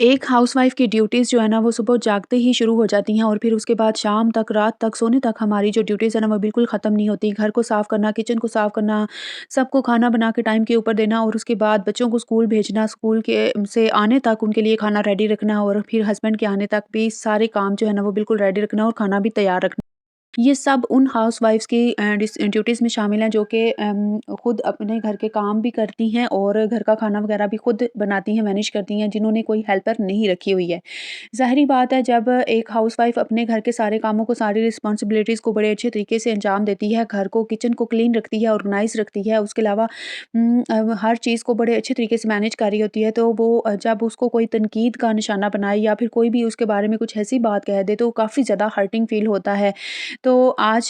एक हाउसवाइफ़ की ड्यूटीज़ जो है ना वो सुबह जागते ही शुरू हो जाती हैं और फिर उसके बाद शाम तक, रात तक, सोने तक हमारी जो ड्यूटीज़ है ना वो बिल्कुल ख़त्म नहीं होती। घर को साफ़ करना, किचन को साफ़ करना, सबको खाना बना के टाइम के ऊपर देना और उसके बाद बच्चों को स्कूल भेजना, स्कूल के से आने तक उनके लिए खाना रेडी रखना और फिर हस्बैंड के आने तक भी सारे काम जो है ना वो बिल्कुल रेडी रखना और खाना भी तैयार रखना। ये सब उन हाउसवाइफ्स की ड्यूटीज़ में शामिल हैं जो कि खुद अपने घर के काम भी करती हैं और घर का खाना वगैरह भी खुद बनाती हैं, मैनेज करती हैं, जिन्होंने कोई हेल्पर नहीं रखी हुई है। ज़ाहिर-सी बात है जब एक हाउसवाइफ़ अपने घर के सारे कामों को, सारी रिस्पॉन्सिबिलिटीज़ को बड़े अच्छे तरीके से अंजाम देती है, घर को, किचन को क्लीन रखती है, ऑर्गनाइज़ रखती है, उसके अलावा हर चीज़ को बड़े अच्छे तरीके से मैनेज कर रही होती है, तो वो जब उसको कोई तनकीद का निशाना बनाए या फिर कोई भी उसके बारे में कुछ ऐसी बात कह दे, तो काफ़ी ज़्यादा हर्टिंग फ़ील होता है। तो आज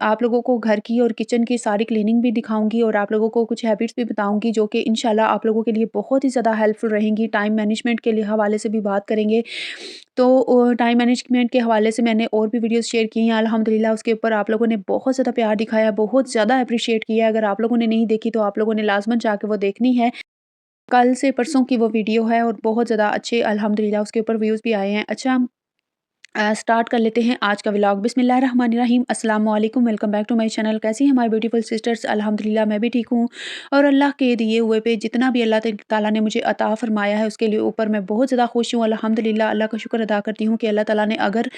आप लोगों को घर की और किचन की सारी क्लीनिंग भी दिखाऊँगी और आप लोगों को कुछ हैबिट्स भी बताऊँगी जो कि इंशाल्लाह आप लोगों के लिए बहुत ही ज़्यादा हेल्पफुल रहेंगी। टाइम मैनेजमेंट के लिए हवाले से भी बात करेंगे। तो टाइम मैनेजमेंट के हवाले से मैंने और भी वीडियोज़ शेयर की हैं अल्हम्दुलिल्लाह उसके ऊपर आप लोगों ने बहुत ज़्यादा प्यार दिखाया, बहुत ज़्यादा एप्रिशिएट किया है। अगर आप लोगों ने नहीं देखी तो आप लोगों ने लाज़मन जाके वो देखनी है। कल से परसों की वो वीडियो है और बहुत ज़्यादा अच्छे अल्हम्दुलिल्लाह उसके ऊपर व्यूज़ भी आए हैं। अच्छा स्टार्ट कर लेते हैं आज का व्लॉग। बिस्मिल्लाहिर्रहमानिर्रहीम, अस्सलाम वालेकुम, welcome back to my channel. कैसी हैं हमारी ब्यूटीफुल सिस्टर्स? अल्हम्दुलिल्लाह मैं भी ठीक हूँ और अल्लाह के दिए हुए पे जितना भी अल्लाह ताला ने मुझे अता फ़रमाया है उसके लिए ऊपर मैं बहुत ज़्यादा खुश हूँ। अल्हम्दुलिल्लाह अल्लाह का शुक्र अदा करती हूँ कि अल्लाह ताला ने अगर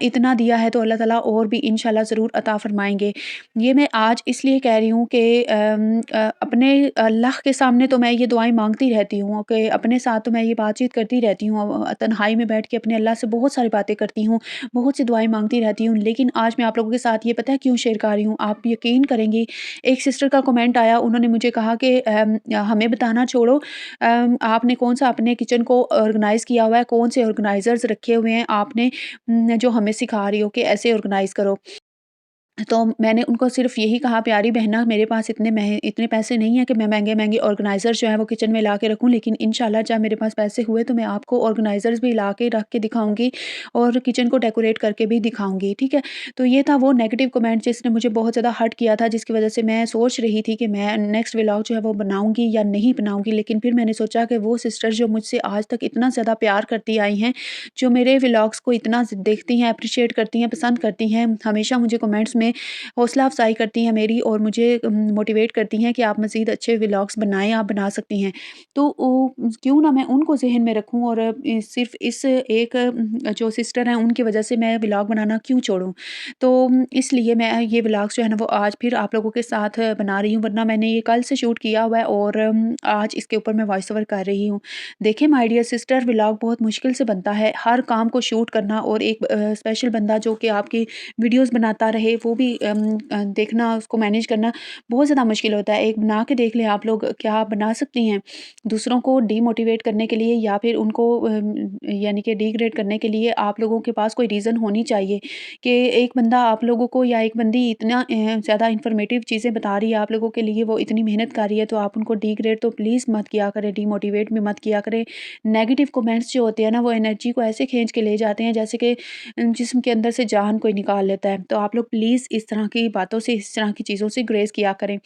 इतना दिया है तो अल्लाह ताला और भी इंशाल्लाह ज़रूर अता फ़रमाएँगे। ये मैं आज इसलिए कह रही हूँ कि अपने अल्लाह के सामने तो मैं ये दुआएँ माँगती रहती हूँ कि अपने साथ तो मैं ये बातचीत करती रहती हूँ, तन्हाई में बैठ के अपने अल्लाह से बहुत सारी बातें करती हूँ, बहुत सी दुआएँ माँगती रहती हूँ। लेकिन आज मैं आप लोगों के साथ ये पता है क्यों शेयर कर रही हूँ? आप यकीन करेंगी, एक सिस्टर का कमेंट आया, उन्होंने मुझे कहा कि हमें बताना छोड़ो, आपने कौन-सा अपने किचन को ऑर्गनाइज़ किया हुआ है, कौन से ऑर्गनाइज़र्स रखे हुए हैं आपने, जो हमें सिखा रही हो कि ऐसे ऑर्गनाइज़ करो। तो मैंने उनको सिर्फ़ यही कहा, प्यारी बहना मेरे पास इतने पैसे नहीं हैं कि मैं महँगे-महँगे ऑर्गनाइज़र जो हैं वो किचन में ला के रखूँ, लेकिन इंशाल्लाह जब मेरे पास पैसे हुए तो मैं आपको ऑर्गनाइज़र्स भी ला के रख के दिखाऊँगी और किचन को डेकोरेट करके भी दिखाऊँगी, ठीक है? तो ये था वो नेगेटिव कमेंट जिसने मुझे बहुत ज़्यादा हर्ट किया था, जिसकी वज़ह से मैं सोच रही थी कि मैं नेक्स्ट व्लॉग जो है वो बनाऊँगी या नहीं बनाऊँगी। लेकिन फिर मैंने सोचा कि वो सिस्टर जो मुझसे आज तक इतना ज़्यादा प्यार करती आई हैं, जो मेरे व्लॉग्स को इतना देखती हैं, एप्रिशिएट करती हैं, पसंद करती हैं, हमेशा मुझे कमेंट्स में हौसला अफ़ज़ाई करती हैं मेरी और मुझे मोटिवेट करती हैं कि आप मज़ीद अच्छे व्लॉग्स बनाएँ, आप बना सकती हैं। तो क्यों ना मैं उनको ज़हन में रखूँ और सिर्फ़ इस एक जो सिस्टर हैं उनकी वज़ह से मैं व्लॉग बनाना क्यों छोड़ूँ? तो इसलिए मैं ये व्लॉग्स जो है ना वो आज फिर आप लोगों के साथ बना रही हूँ, वरना मैंने ये कल से शूट किया हुआ है और आज इसके ऊपर मैं वॉइस ओवर कर रही हूँ। देखिए माय डियर सिस्टर, व्लॉग बहुत मुश्किल से बनता है, हर काम को शूट करना और एक स्पेशल बंदा जो कि आपकी वीडियोज़ बनाता रहे वो भी देखना, उसको मैनेज करना बहुत ज़्यादा मुश्किल होता है। एक बना के देख लें आप लोग, क्या आप बना सकती हैं? दूसरों को डीमोटिवेट करने के लिए या फिर उनको यानी कि डिग्रेड करने के लिए आप लोगों के पास कोई रीज़न होनी चाहिए कि एक बंदा आप लोगों को या एक बंदी इतना ज़्यादा इन्फॉर्मेटिव चीज़ें बता रही है आप लोगों के लिए, वो इतनी मेहनत कर रही है, तो आप उनको डिग्रेड तो प्लीज़ मत किया करें, डीमोटिवेट भी मत किया करें। नेगेटिव कमेंट्स जो होते हैं ना वो एनर्जी को ऐसे खींच के ले जाते हैं जैसे कि जिस्म के अंदर से जान कोई निकाल लेता है। तो आप लोग प्लीज़ इस तरह की बातों से, इस तरह की चीज़ों से ग्रेज़ किया करें।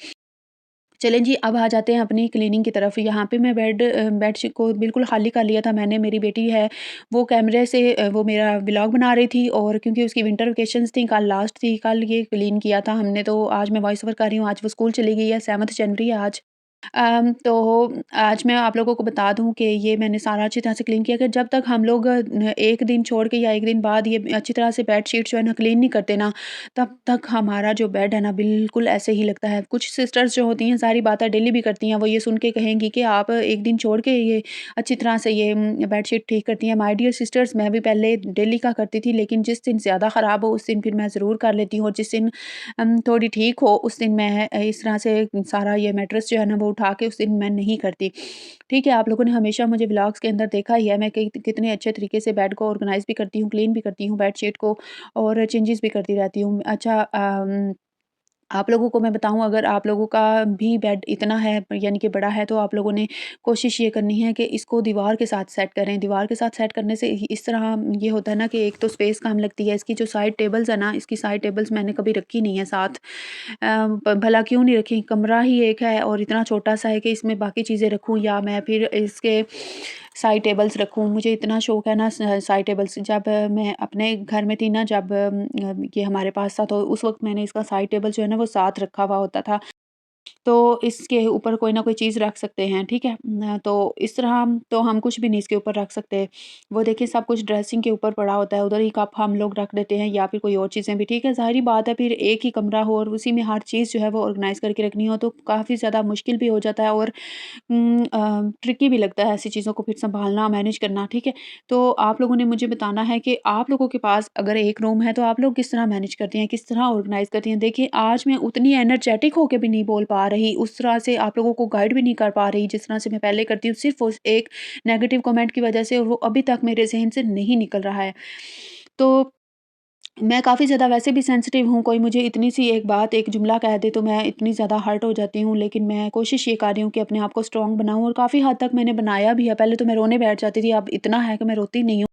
चलें जी, अब आ जाते हैं अपनी क्लीनिंग की तरफ। यहाँ पे मैं बेडशीट को बिल्कुल खाली कर लिया था मैंने। मेरी बेटी है, वो कैमरे से वो मेरा व्लॉग बना रही थी और क्योंकि उसकी विंटर वेकेशंस थी, कल लास्ट थी, कल ये क्लीन किया था हमने, तो आज मैं वॉइस ओवर कर रही हूँ। आज वो स्कूल चली गई है, 7th जनवरी है आज। तो आज मैं आप लोगों को बता दूँ कि ये मैंने सारा अच्छी तरह से क्लीन किया कि जब तक हम लोग 1 दिन छोड़ के या 1 दिन बाद ये अच्छी तरह से बेडशीट जो है ना क्लीन नहीं करते ना, तब तक हमारा जो बेड है ना बिल्कुल ऐसे ही लगता है। कुछ सिस्टर्स जो होती हैं ज़ाहिर बात है डेली भी करती हैं, वो ये सुन के कहेंगी कि आप 1 दिन छोड़ के ये अच्छी तरह से ये बेडशीट ठीक करती हैं। माय डियर सिस्टर्स, मैं भी पहले डेली का करती थी, लेकिन जिस दिन ज़्यादा ख़राब हो उस दिन फिर मैं ज़रूर कर लेती हूँ और जिस दिन थोड़ी ठीक हो उस दिन मैं इस तरह से सारा ये मैट्रेस जो है ना वो उठा के उस दिन मैं नहीं करती। ठीक है, आप लोगों ने हमेशा मुझे व्लॉग्स के अंदर देखा ही है, मैं कितने अच्छे तरीके से बेड को ऑर्गनाइज़ भी करती हूँ, क्लीन भी करती हूँ बेडशीट को और चेंजेस भी करती रहती हूँ। अच्छा, आप लोगों को मैं बताऊँ, अगर आप लोगों का भी बेड इतना है यानी कि बड़ा है, तो आप लोगों ने कोशिश ये करनी है कि इसको दीवार के साथ सेट करें। दीवार के साथ सेट करने से इस तरह ये होता है ना कि एक तो स्पेस कम लगती है। इसकी जो साइड टेबल्स है ना, इसकी साइड टेबल्स मैंने कभी रखी नहीं है साथ। भला क्यों नहीं रखी? कमरा ही एक है और इतना छोटा-सा है कि इसमें बाकी चीज़ें रखूँ या मैं फिर इसके साइड टेबल्स रखूँ। मुझे इतना शौक है ना साइड टेबल्स। जब मैं अपने घर में थी ना, जब ये हमारे पास था, तो उस वक़्त मैंने इसका साइड टेबल जो है ना वो साथ रखा हुआ होता था। तो इसके ऊपर कोई ना कोई चीज़ रख सकते हैं, ठीक है? तो इस तरह तो हम कुछ भी नहीं इसके ऊपर रख सकते। वो देखिए सब कुछ ड्रेसिंग के ऊपर पड़ा होता है, उधर ही कप हम लोग रख देते हैं या फिर कोई और चीज़ें भी, ठीक है? ज़ाहिर-सी बात है, फिर एक ही कमरा हो और उसी में हर चीज़ जो है वो ऑर्गनाइज़ करके रखनी हो, तो काफ़ी ज़्यादा मुश्किल भी हो जाता है और ट्रिकी भी लगता है ऐसी चीज़ों को फिर सँभालना, मैनेज करना, ठीक है? तो आप लोगों ने मुझे बताना है कि आप लोगों के पास अगर एक रूम है, तो आप लोग किस तरह मैनेज करती हैं, किस तरह ऑर्गनाइज़ करती हैं? देखिए, आज मैं उतनी एनर्जेटिक होके भी नहीं बोल पा रही, उस तरह से आप लोगों को गाइड भी नहीं कर पा रही, जिस तरह से मैं पहले करती हूँ, सिर्फ़ उस एक नेगेटिव कमेंट की वज़ह से, और वो अभी तक मेरे ज़हन से नहीं निकल रहा है। तो मैं काफ़ी ज़्यादा वैसे भी सेंसिटिव हूँ, कोई मुझे इतनी-सी एक बात, एक जुमला कह दे तो मैं इतनी ज़्यादा हर्ट हो जाती हूँ, लेकिन मैं कोशिश ये कर रही हूँ कि अपने आप को स्ट्रॉन्ग बनाऊँ, और काफ़ी हद तक मैंने बनाया भी है। पहले तो मैं रोने बैठ जाती थी, अब इतना है कि मैं रोती नहीं हूँ।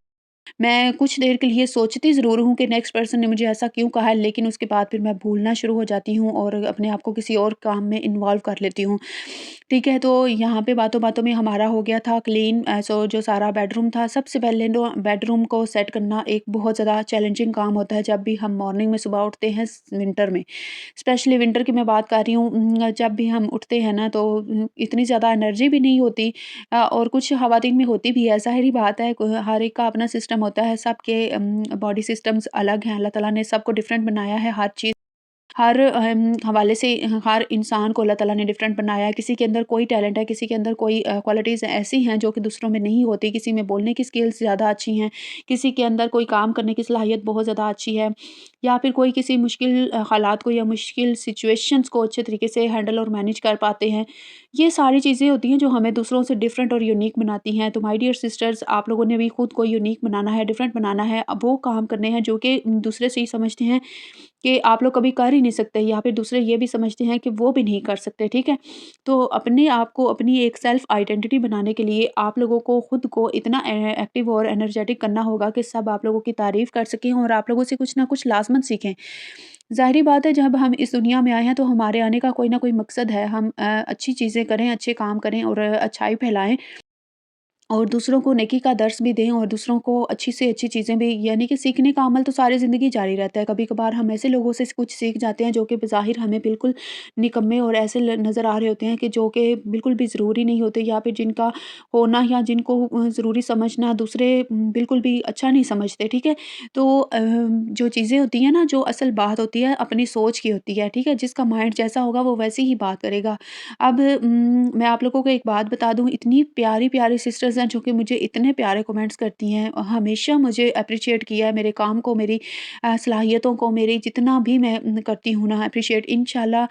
मैं कुछ देर के लिए सोचती ज़रूर हूँ कि नेक्स्ट पर्सन ने मुझे ऐसा क्यों कहा है, लेकिन उसके बाद फिर मैं भूलना शुरू हो जाती हूँ और अपने आप को किसी और काम में इन्वॉल्व कर लेती हूँ। ठीक है, तो यहाँ पे बातों-बातों में हमारा हो गया था क्लीन, सो जो सारा बेडरूम था, सबसे पहले नो बेडरूम को सेट करना एक बहुत ज़्यादा चैलेंजिंग काम होता है, जब भी हम मॉर्निंग में सुबह उठते हैं विंटर में। स्पेशली विंटर की मैं बात कर रही हूँ, जब भी हम उठते हैं ना, तो इतनी ज़्यादा एनर्जी भी नहीं होती, और कुछ ख़वातीन में होती भी है, ज़ाहिर-सी बात है, हर एक का अपना सिस्टम होता है, सबके बॉडी सिस्टम्स अलग हैं, अल्लाह ताला ने सबको डिफरेंट बनाया है, हर चीज़ हर हवाले से हर इंसान को अल्लाह ताला ने डिफरेंट बनाया है। किसी के अंदर कोई टैलेंट है, किसी के अंदर कोई क्वालिटीज़ ऐसी हैं जो कि दूसरों में नहीं होती। किसी में बोलने की स्किल्स ज़्यादा अच्छी हैं, किसी के अंदर कोई काम करने की सलाहियत बहुत ज़्यादा अच्छी है, या फिर कोई किसी मुश्किल हालात को या मुश्किल सिचुएशंस को अच्छे तरीके से हैंडल और मैनेज कर पाते हैं। ये सारी चीज़ें होती हैं जो हमें दूसरों से डिफरेंट और यूनिक बनाती हैं। तो माय डियर सिस्टर्स, आप लोगों ने भी खुद को यूनिक बनाना है, डिफरेंट बनाना है। अब वो काम करने हैं जो कि दूसरे से ही समझते हैं कि आप लोग कभी कर ही नहीं सकते, या फिर दूसरे ये भी समझते हैं कि वो भी नहीं कर सकते, ठीक है? तो अपने आप को अपनी एक सेल्फ आइडेंटिटी बनाने के लिए आप लोगों को खुद को इतना एक्टिव और एनर्जेटिक करना होगा कि सब आप लोगों की तारीफ़ कर सकें और आप लोगों से कुछ ना कुछ लाज़मन सीखें। ज़ाहिर-सी बात है, जब हम इस दुनिया में आए हैं तो हमारे आने का कोई ना कोई मकसद है। हम अच्छी चीज़ें करें, अच्छे काम करें और अच्छाई फैलाएँ। और दूसरों को नेकी का दर्स भी दें और दूसरों को अच्छी से अच्छी चीज़ें भी, यानी कि सीखने का अमल तो सारी ज़िंदगी जारी रहता है। कभी-कभार हम ऐसे लोगों से कुछ सीख जाते हैं जो कि बज़ाहिर हमें बिल्कुल निकम्मे और ऐसे नज़र आ रहे होते हैं कि जो कि बिल्कुल भी ज़रूरी नहीं होते, या फिर जिनका होना या जिनको ज़रूरी समझना दूसरे बिल्कुल भी अच्छा नहीं समझते, ठीक है? तो जो चीज़ें होती हैं ना, जो असल बात होती है अपनी सोच की होती है, ठीक है? जिसका माइंड जैसा होगा वो वैसी ही बात करेगा। अब मैं आप लोगों को एक बात बता दूँ, इतनी प्यारी-प्यारी सिस्टर्स हैं जो कि मुझे इतने प्यारे कमेंट्स करती हैं, हमेशा मुझे एप्रिशिएट किया है, मेरे काम को, मेरी सलाहियतों को, मेरी जितना भी मैं करती हूँ ना एप्रिशिएट, इंशाल्लाह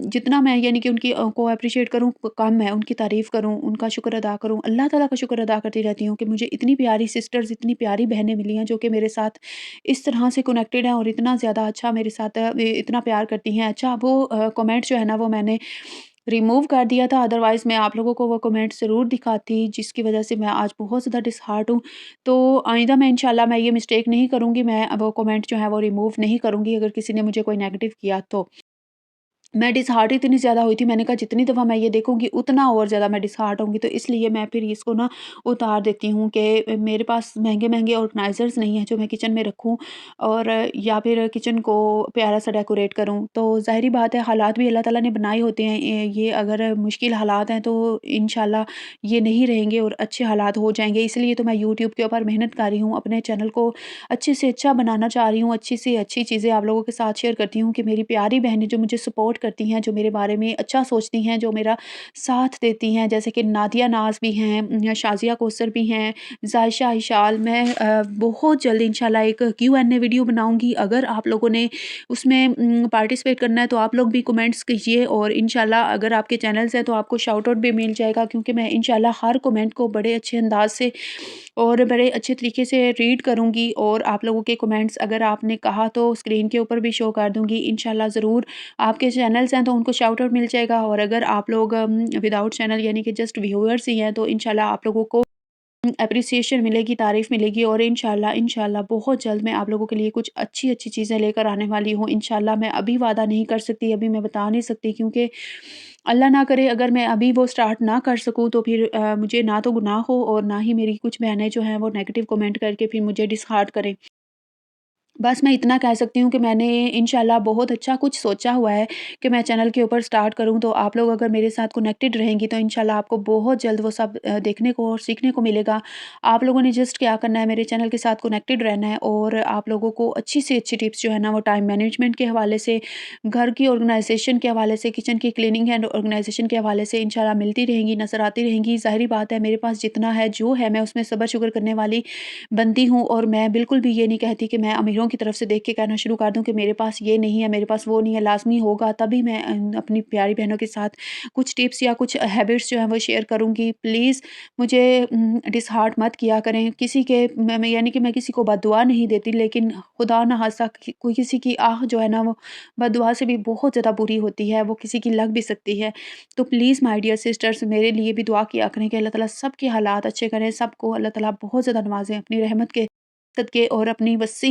जितना मैं यानी कि उनकी को एप्रिशिएट करूँ कम है, उनकी तारीफ़ करूँ, उनका शुक्र अदा करूँ, अल्लाह ताला का शुक्र अदा करती रहती हूँ कि मुझे इतनी प्यारी सिस्टर्स, इतनी प्यारी बहनें मिली हैं जो कि मेरे साथ इस तरह से कनेक्टेड हैं और इतना ज़्यादा अच्छा मेरे साथ इतना प्यार करती हैं। अच्छा, वो कमेंट जो है ना वो मैंने रिमूव कर दिया था, अदरवाइज़ मैं आप लोगों को वो कमेंट ज़रूर दिखाती, जिसकी वज़ह से मैं आज बहुत ज़्यादा डिसहार्ट हूँ। तो आइंदा मैं इंशाल्लाह मैं ये मिस्टेक नहीं करूँगी, मैं वो कमेंट जो है वो रिमूव नहीं करूँगी अगर किसी ने मुझे कोई नेगेटिव किया तो। मैं डिसहार्ट इतनी ज़्यादा हुई थी, मैंने कहा जितनी दफ़ा मैं ये देखूँगी उतना और ज़्यादा मैं डिसहार्ट होंगी, तो इसलिए मैं फिर इसको ना उतार देती हूँ कि मेरे पास महँगे-महँगे ऑर्गनाइज़र्स नहीं हैं जो मैं किचन में रखूँ और या फिर किचन को प्यारा-सा डेकोरेट करूँ। तो ज़ाहिर-सी बात है, हालात भी अल्लाह ताला ने बनाए होते हैं, ये अगर मुश्किल हालात हैं तो इंशाल्लाह ये नहीं रहेंगे और अच्छे हालात हो जाएँगे। इसलिए तो मैं यूट्यूब के ऊपर मेहनत कर रही हूँ, अपने चैनल को अच्छे से अच्छा बनाना चाह रही हूँ, अच्छी से अच्छी चीज़ें आप लोगों के साथ शेयर करती हूँ कि मेरी प्यारी बहनें जो मुझे सपोर्ट करती हैं, जो मेरे बारे में अच्छा सोचती हैं, जो मेरा साथ देती हैं, जैसे कि नादिया नाज़ भी हैं, शाज़िया कौसर भी हैं, ज़ायशा इशाल। मैं बहुत जल्द इंशाल्लाह एक Q&A वीडियो बनाऊँगी। अगर आप लोगों ने उसमें पार्टिसिपेट करना है तो आप लोग भी कमेंट्स कीजिए और इंशाल्लाह अगर आपके चैनल्स हैं तो आपको शाउट आउट भी मिल जाएगा, क्योंकि मैं इंशाल्लाह हर कमेंट को बड़े अच्छे अंदाज़ से और बड़े अच्छे तरीके से रीड करूँगी और आप लोगों के कमेंट्स अगर आपने कहा तो स्क्रीन के ऊपर भी शो कर दूँगी। इंशाल्लाह ज़रूर आपके चैनल्स हैं तो उनको शाउट आउट मिल जाएगा, और अगर आप लोग विदाउट चैनल यानी कि जस्ट व्यूअर्स ही हैं तो इंशाल्लाह आप लोगों को एप्रिसिएशन मिलेगी, तारीफ़ मिलेगी और इंशाल्लाह इंशाल्लाह बहुत जल्द मैं आप लोगों के लिए कुछ अच्छी-अच्छी चीज़ें लेकर आने वाली हूँ। इंशाल्लाह मैं अभी वादा नहीं कर सकती, अभी मैं बता नहीं सकती, क्योंकि अल्लाह ना करे अगर मैं अभी वो स्टार्ट ना कर सकूँ तो फिर मुझे ना तो गुनाह हो और ना ही मेरी कुछ बहनें जो हैं वो नेगेटिव कमेंट करके फिर मुझे डिसहार्ट करें। बस मैं इतना कह सकती हूँ कि मैंने इंशाल्लाह बहुत अच्छा कुछ सोचा हुआ है कि मैं चैनल के ऊपर स्टार्ट करूँ, तो आप लोग अगर मेरे साथ कनेक्टेड रहेंगी तो इंशाल्लाह आपको बहुत जल्द वो सब देखने को और सीखने को मिलेगा। आप लोगों ने जस्ट क्या करना है, मेरे चैनल के साथ कनेक्टेड रहना है और आप लोगों को अच्छी से अच्छी टिप्स जो है ना वो टाइम मैनेजमेंट के हवाले से, घर की ऑर्गेनाइजेशन के हवाले से, किचन की क्लीनिंग एंड ऑर्गेनाइजेशन के हवाले से इंशाल्लाह मिलती रहेंगी, नज़र आती रहेंगी। ज़ाहिर बात है मेरे पास जितना है, जो है मैं उसमें सब्र शुक्र करने वाली बनती हूँ और मैं बिल्कुल भी ये नहीं कहती कि मैं अमीरों की तरफ से देख के कहना शुरू कर दूँ कि मेरे पास ये नहीं है, मेरे पास वो नहीं है, लाज़मी होगा तभी मैं अपनी प्यारी बहनों के साथ कुछ टिप्स या कुछ हैबिट्स जो हैं वो शेयर करूँगी। प्लीज़ मुझे डिसहार्ट मत किया करें। किसी के मैं यानी कि मैं किसी को बददुआ नहीं देती, लेकिन खुदा ना ख़ास्ता कोई किसी की आह जो है ना वो बददुआ से भी बहुत ज़्यादा बुरी होती है, वो किसी की लग भी सकती है। तो प्लीज़ माय डियर सिस्टर्स मेरे लिए भी दुआ किया करें कि अल्लाह ताला सबके हालात अच्छे करें, सबको अल्लाह ताला बहुत ज़्यादा नवाज़ें अपनी रहमत के सदके और अपनी वसी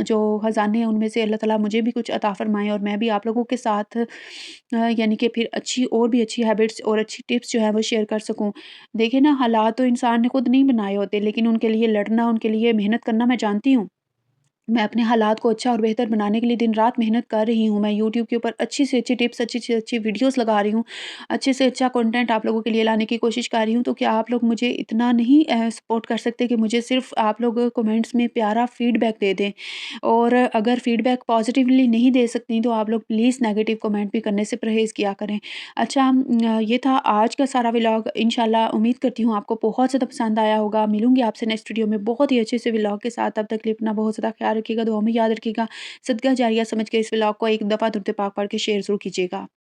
जो खज़ाने हैं उनमें से अल्लाह ताला मुझे भी कुछ अता फ़रमाएँ और मैं भी आप लोगों के साथ यानी कि फिर अच्छी और भी अच्छी हैबिट्स और अच्छी टिप्स जो है वो शेयर कर सकूँ। देखिए ना, हालात तो इंसान ने खुद नहीं बनाए होते, लेकिन उनके लिए लड़ना, उनके लिए मेहनत करना मैं जानती हूँ। मैं अपने हालात को अच्छा और बेहतर बनाने के लिए दिन-रात मेहनत कर रही हूँ। मैं यूट्यूब के ऊपर अच्छी से अच्छी टिप्स, अच्छी से अच्छी वीडियोज़ लगा रही हूँ। अच्छे से अच्छा कंटेंट आप लोगों के लिए लाने की कोशिश कर रही हूँ। तो क्या आप लोग मुझे इतना नहीं सपोर्ट कर सकते कि मुझे सिर्फ़ आप लोग कमेंट्स में प्यारा फीडबैक दे दें? और अगर फीडबैक पॉज़िटिवली नहीं दे सकती तो आप लोग प्लीज़ नेगेटिव कमेंट भी करने से परहेज़ किया करें। अच्छा, ये था आज का सारा व्लॉग। इंशाल्लाह उम्मीद करती हूँ आपको बहुत ज़्यादा पसंद आया होगा। मिलूँगी आपसे नेक्स्ट वीडियो में बहुत ही अच्छे से व्लॉग के साथ। तब तक के लिए अपना बहुत ज़्यादा ख्याल रखिएगा, दुआ में याद रखिएगा। सदका जारिया समझ के इस व्लॉग को एक दफ़ा दुरूद पाक पढ़ के शेयर ज़रूर कीजिएगा।